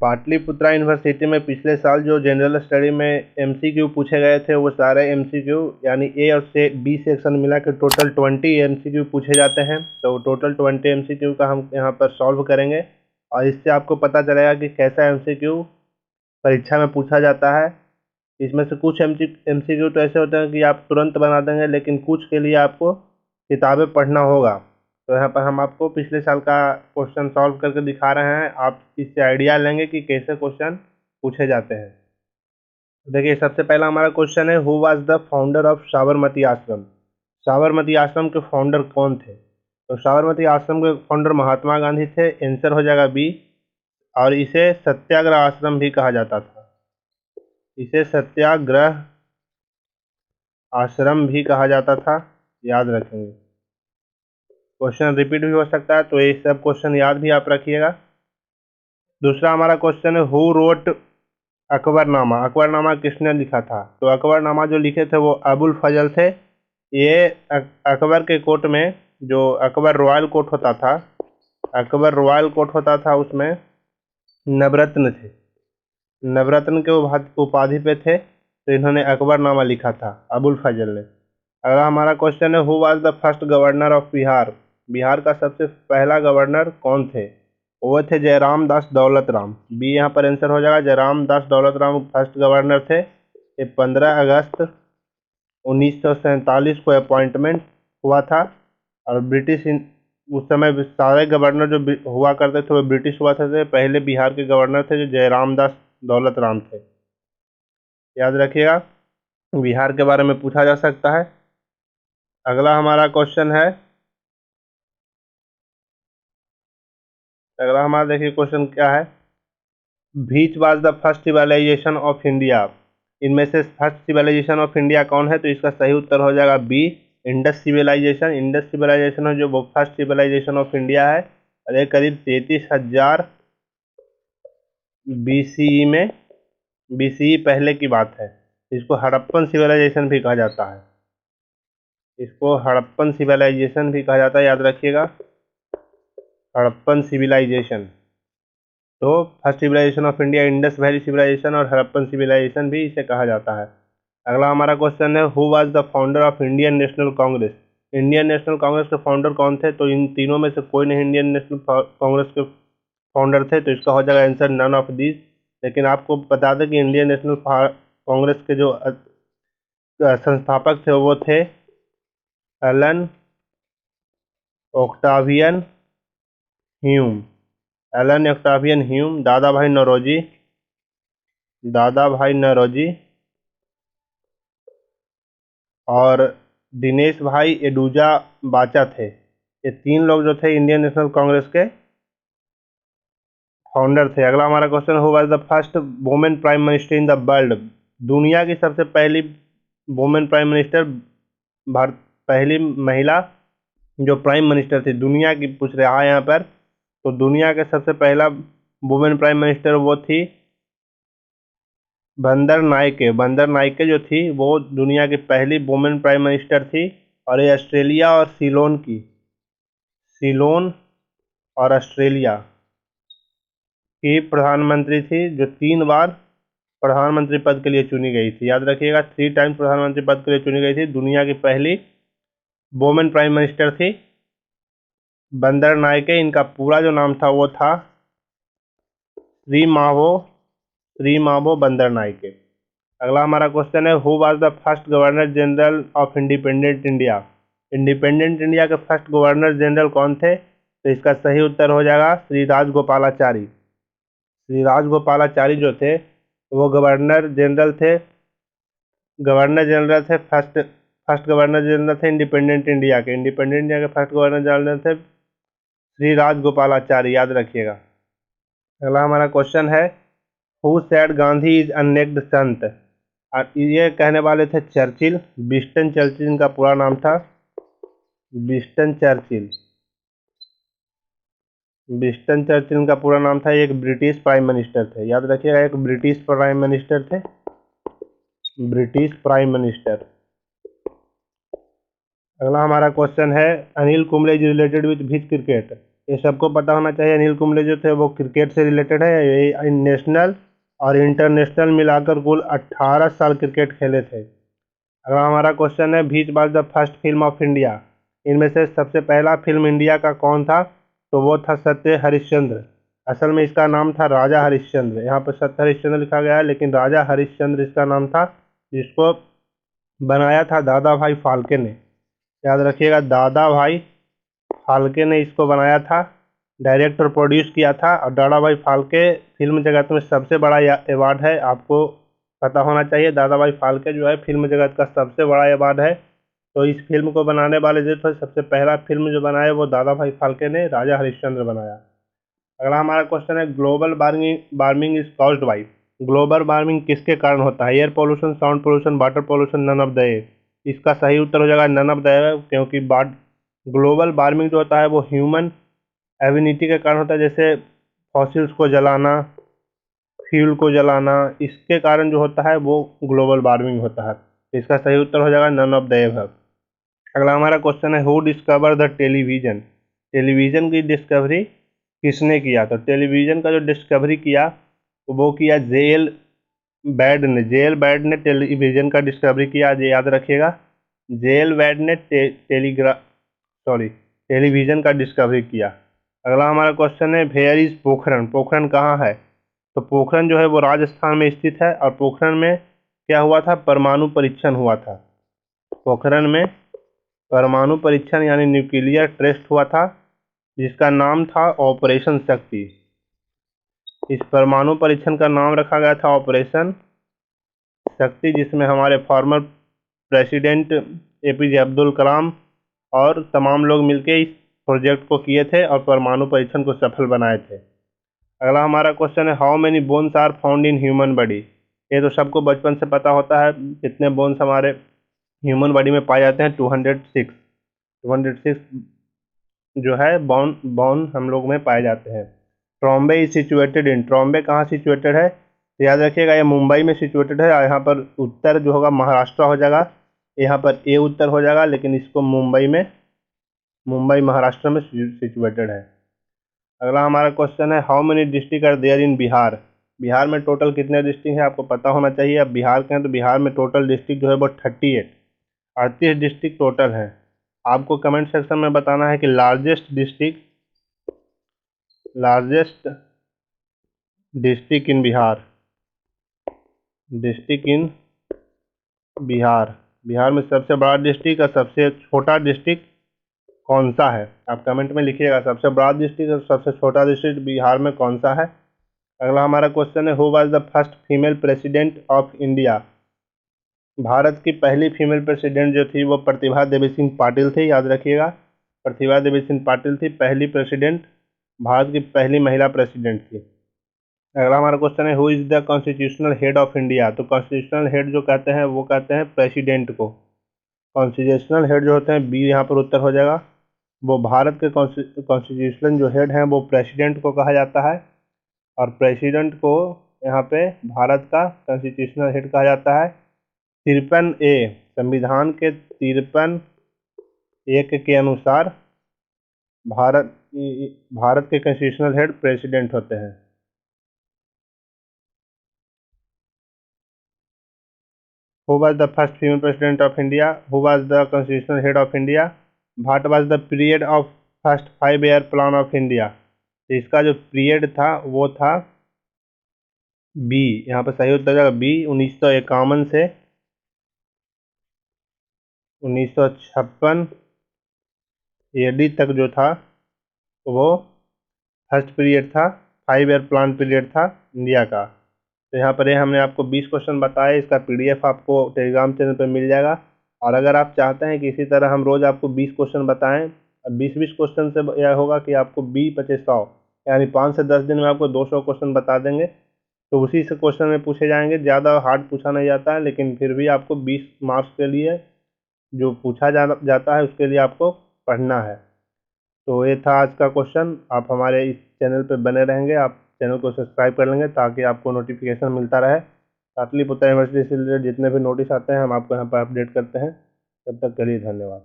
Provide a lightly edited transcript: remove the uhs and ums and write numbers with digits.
Pataliputra university में पिछले साल जो जनरल स्टडी में एमसीक्यू पूछे गए थे वो सारे एमसीक्यू यानी ए और बी सेक्शन मिला के टोटल 20 एमसीक्यू पूछे जाते हैं। तो टोटल 20 एमसीक्यू का हम यहाँ पर सॉल्व करेंगे और इससे आपको पता चलेगा कि कैसा एमसीक्यू परीक्षा में पूछा जाता है। इसमें से कुछ एमसीक्यू तो ऐसे होते हैं कि आप तुरंत बना देंगे, लेकिन कुछ के लिए आपको किताबें पढ़ना होगा। तो यहाँ पर हम आपको पिछले साल का क्वेश्चन सॉल्व करके दिखा रहे हैं, आप इससे आइडिया लेंगे कि कैसे क्वेश्चन पूछे जाते हैं। देखिए, सबसे पहला हमारा क्वेश्चन है, who was the founder of Sabarmati आश्रम। साबरमती आश्रम के फाउंडर कौन थे? तो साबरमती आश्रम के फाउंडर महात्मा गांधी थे। आंसर हो जाएगा बी। और इसे सत्याग्रह आश्रम भी कहा जाता था। इसे सत्याग्रह आश्रम भी कहा जाता था, याद रखेंगे। क्वेश्चन रिपीट भी हो सकता है, तो ये सब क्वेश्चन याद भी आप रखिएगा। दूसरा हमारा क्वेश्चन है, हु रोट अकबरनामा। अकबरनामा किसने लिखा था? तो अकबरनामा जो लिखे थे वो अबुल फजल थे। ये अकबर के कोर्ट में, जो अकबर रॉयल कोर्ट होता था, अकबर रॉयल कोर्ट होता था, उसमें नवरत्न थे। नवरत्न के उपाधि पे थे, तो इन्होंने अकबरनामा लिखा था, अबुल फजल ने। अगला हमारा क्वेश्चन है, who was the first governor of Bihar. Bihar का सबसे पहला गवर्नर कौन थे? वो थे जयराम दास दौलत राम। बी यहाँ पर आंसर हो जाएगा। जयराम दास दौलत राम फर्स्ट गवर्नर थे। ये 15 अगस्त 1947 को अपॉइंटमेंट हुआ था। और ब्रिटिश उस समय सारे गवर्नर जो हुआ करते थे वो ब्रिटिश हुआ थे। पहले बिहार के गवर्नर थे जो जयराम दास दौलत राम थे, याद रखिएगा। बिहार के बारे में पूछा जा सकता है। अगला हमारा क्वेश्चन है, अगला हमारा देखिए क्वेश्चन क्या है, which was the first civilisation of India. इनमें से फर्स्ट सिविलाइजेशन ऑफ इंडिया कौन है? तो इसका सही उत्तर हो जाएगा B, Indus civilisation. Indus civilisation है जो वो फर्स्ट सिविलाइजेशन ऑफ इंडिया है। और ये करीब 33,000 बीसीई में, बीसीई पहले की बात है। इसको हड़प्पन सिविलाइजेशन भी कहा जाता है। इसको हड़प्पन सिविलाइजेशन भी कहा जाता है, याद रखिएगा, हड़प्पन सिविलाइजेशन। तो first civilisation of India Indus valley civilisation और हड़प्पन सिविलाइजेशन भी इसे कहा जाता है। अगला हमारा क्वेश्चन है, who was the founder of Indian national Congress. Indian national Congress के फाउंडर कौन थे? तो इन तीनों में से कोई नहीं इंडियन नेशनल कांग्रेस के फाउंडर थे, तो इसका हो जाएगा आंसर नन ऑफ दिस। लेकिन आपको बता दें कि इंडियन नेशनल कांग्रेस के जो संस्थापक थे वो थे Elon Octavian Hume. Elon Octavian Hume, दादा भाई नौरोजी, दादा भाई नौरोजी और दिनेश भाई एडूजा बाचा थे। ये तीन लोग जो थे इंडियन नेशनल कांग्रेस के फाउंडर थे। अगला हमारा question, who was the first women prime minister in the world. दुनिया की सबसे पहली वुमेन प्राइम मिनिस्टर, भारत पहली महिला जो प्राइम मिनिस्टर थी दुनिया की पूछ रहा है यहाँ पर। तो दुनिया के सबसे पहला वुमेन प्राइम मिनिस्टर वो थी बंदर नायके। बंदर नायके जो थी वो दुनिया की पहली वुमेन प्राइम मिनिस्टर थी। और ये ऑस्ट्रेलिया और सीलोन की, सीलोन और ऑस्ट्रेलिया की प्रधानमंत्री थी, जो 3 बार प्रधानमंत्री पद के लिए चुनी गई थी। याद रखिएगा, 3 टाइम प्रधानमंत्री पद के लिए चुनी गई थी। दुनिया की पहली वुमेन प्राइम मिनिस्टर थी बंदर नायके। इनका पूरा जो नाम था वो था श्रीमावो बंदर नायके। अगला हमारा क्वेश्चन है, who was the first governor general of independent India. Independent India के फर्स्ट गवर्नर जनरल कौन थे? तो इसका सही उत्तर हो जाएगा श्री राजगोपालाचारी। श्री राजगोपालाचारी जो थे वो गवर्नर जनरल थे, फर्स्ट गवर्नर जनरल थे इंडिपेंडेंट इंडिया के। इंडिपेंडेंट इंडिया के फर्स्ट गवर्नर जनरल थे श्री राजगोपालाचारी, याद रखिएगा। अगला हमारा क्वेश्चन है, हु सेड गांधी इज अनेक्ड संत। ये कहने वाले थे चर्चिल, विंस्टन चर्चिल इनका पूरा नाम था। विंस्टन चर्चिल, विंस्टन चर्चिल का पूरा नाम था। एक ब्रिटिश प्राइम मिनिस्टर थे, याद रखिएगा, एक ब्रिटिश प्राइम मिनिस्टर थे, ब्रिटिश प्राइम मिनिस्टर। अगला हमारा क्वेश्चन है, Anil Kumble is related with which cricket. ये सबको पता होना चाहिए। अनिल कुंबले जो थे वो क्रिकेट से रिलेटेड है। ये नेशनल और इंटरनेशनल मिलाकर कुल 18 साल क्रिकेट खेले थे। अगला हमारा क्वेश्चन है which was the first film of India. इनमें से सबसे पहला फिल्म इंडिया का कौन था? तो वो था सत्य हरिश्चंद्र। असल में इसका नाम था राजा हरिश्चंद्र। यहाँ पर सत्य हरिश्चंद्र लिखा गया है लेकिन राजा हरिश्चंद्र इसका नाम था, जिसको बनाया था दादा भाई फाल्के ने। याद रखिएगा, दादा भाई फाल्के ने इसको बनाया था, डायरेक्ट और प्रोड्यूस किया था। और दादा भाई फाल्के फिल्म जगत में सबसे बड़ा अवार्ड है, आपको पता होना चाहिए। दादा भाई फाल्के जो है फिल्म जगत का सबसे बड़ा अवार्ड है। तो इस फिल्म को बनाने वाले जो थे, सबसे पहला फिल्म जो बनाया वो दादा भाई फाल्के ने राजा हरिश्चंद्र बनाया। अगला हमारा क्वेश्चन है global warming is caused by. Global warming किसके कारण होता है? Air pollution, sound pollution, water pollution, none of the A. इसका सही उत्तर हो जाएगा नन ऑफ द ए, क्योंकि ग्लोबल वार्मिंग जो होता है वो ह्यूमन एविनिटी के कारण होता है, जैसे फॉसिल्स को जलाना, फ्यूल को जलाना, इसके कारण जो होता है वो ग्लोबल वार्मिंग होता है। इसका सही उत्तर हो जाएगा नन ऑफ द एबव। अगला हमारा क्वेश्चन है who discover the television. Television की डिस्कवरी किसने किया? तो टेलीविजन का जो डिस्कवरी किया वो किया जेएल बैड ने। जेएल बैड ने टेलीविजन का डिस्कवरी किया, ये याद रखिएगा। जेएल बैड ने टेलीविजन का डिस्कवरी किया। अगला हमारा क्वेश्चन है वेयर इज पोखरण। पोखरण कहाँ है? तो पोखरण जो है वो राजस्थान में स्थित है। और पोखरण में क्या हुआ था? परमाणु परीक्षण हुआ था। पोखरण में परमाणु परीक्षण यानी न्यूक्लियर टेस्ट हुआ था, जिसका नाम था ऑपरेशन शक्ति। इस परमाणु परीक्षण का नाम रखा गया था ऑपरेशन शक्ति, जिसमें हमारे former president APJ Abdul Kalam और तमाम लोग मिलके इस प्रोजेक्ट को किए थे और परमाणु परीक्षण को सफल बनाए थे। अगला हमारा क्वेश्चन है how many bones are found in human body. ये तो सबको बचपन से पता होता है, कितने बोन्स हमारे ह्यूमन बॉडी में पाए जाते हैं। 206 जो है बोन हम लोग में पाए जाते हैं। Trombay is situated in. Trombay कहाँ सिचुएटेड है? तो याद रखिएगा ये मुंबई में सिचुएटेड है। यहाँ पर उत्तर जो होगा महाराष्ट्र हो जाएगा, यहाँ पर ए उत्तर हो जाएगा, लेकिन इसको मुंबई महाराष्ट्र में सिचुएटेड है। अगला हमारा क्वेश्चन है how many district are there in Bihar. Bihar में टोटल कितने डिस्ट्रिक्ट हैं आपको पता होना चाहिए। अब बिहार के हैं तो बिहार में टोटल डिस्ट्रिक्ट जो है वो 38 डिस्ट्रिक्ट टोटल हैं। आपको कमेंट सेक्शन में बताना है कि largest district in Bihar. Bihar में सबसे बड़ा डिस्ट्रिक्ट और सबसे छोटा डिस्ट्रिक्ट कौन सा है? आप कमेंट में लिखिएगा सबसे बड़ा डिस्ट्रिक्ट और सबसे छोटा डिस्ट्रिक्ट बिहार में कौन सा है। अगला हमारा क्वेश्चन है who was the first female president of India. Bharat की पहली फीमेल प्रेसिडेंट जो थी वो प्रतिभा देवी सिंह पाटिल थी। याद रखिएगा, प्रतिभा देवी सिंह पाटिल थी पहली प्रेसिडेंट, भारत की पहली महिला प्रेसिडेंट थी। अगला हमारा क्वेश्चन है who is the constitutional head of India. तो कॉन्स्टिट्यूशनल हेड जो कहते हैं वो कहते हैं प्रेसिडेंट को। कॉन्स्टिट्यूशनल हेड जो होते हैं बी यहाँ पर उत्तर हो जाएगा। वो भारत के कॉन्स्टिट्यूशनल जो हेड हैं वो प्रेसिडेंट को कहा जाता है। और प्रेसिडेंट को यहाँ पे भारत का कॉन्स्टिट्यूशनल हेड कहा जाता है। 53A संविधान के 53(1) के अनुसार भारत के कॉन्स्टिट्यूशनल हेड प्रेसिडेंट होते हैं। Who was the first female president of India? Who was the constitutional head of India? What was the period of first 5-year plan of India? तो इसका जो पीरियड था वो था बी। यहाँ पर सही उत्तर जाएगा बी। 1951 से 1956 AD तक जो था वो फर्स्ट पीरियड था, 5-year प्लान पीरियड था इंडिया का। तो यहाँ पर हमने आपको 20 क्वेश्चन बताए। इसका PDF आपको टेलीग्राम चैनल पर मिल जाएगा। और अगर आप चाहते हैं कि इसी तरह हम रोज़ आपको 20 क्वेश्चन बताएं, 20-20 क्वेश्चन से यह होगा कि आपको 20-25-100 यानी 5 से 10 दिन में आपको 200 क्वेश्चन बता देंगे। तो उसी से क्वेश्चन में पूछे जाएंगे, ज़्यादा हार्ड पूछा नहीं जाता है, लेकिन फिर भी आपको 20 मार्क्स के लिए जो पूछा जाता है उसके लिए आपको पढ़ना है। तो ये था आज का क्वेश्चन। आप हमारे इस चैनल पर बने रहेंगे, आप चैनल को सब्सक्राइब कर लेंगे ताकि आपको नोटिफिकेशन मिलता रहे। पाटलिपुत्र यूनिवर्सिटी से रिलेटेड जितने भी नोटिस आते हैं हम आपको यहाँ पर अपडेट करते हैं। तब तक के लिए धन्यवाद।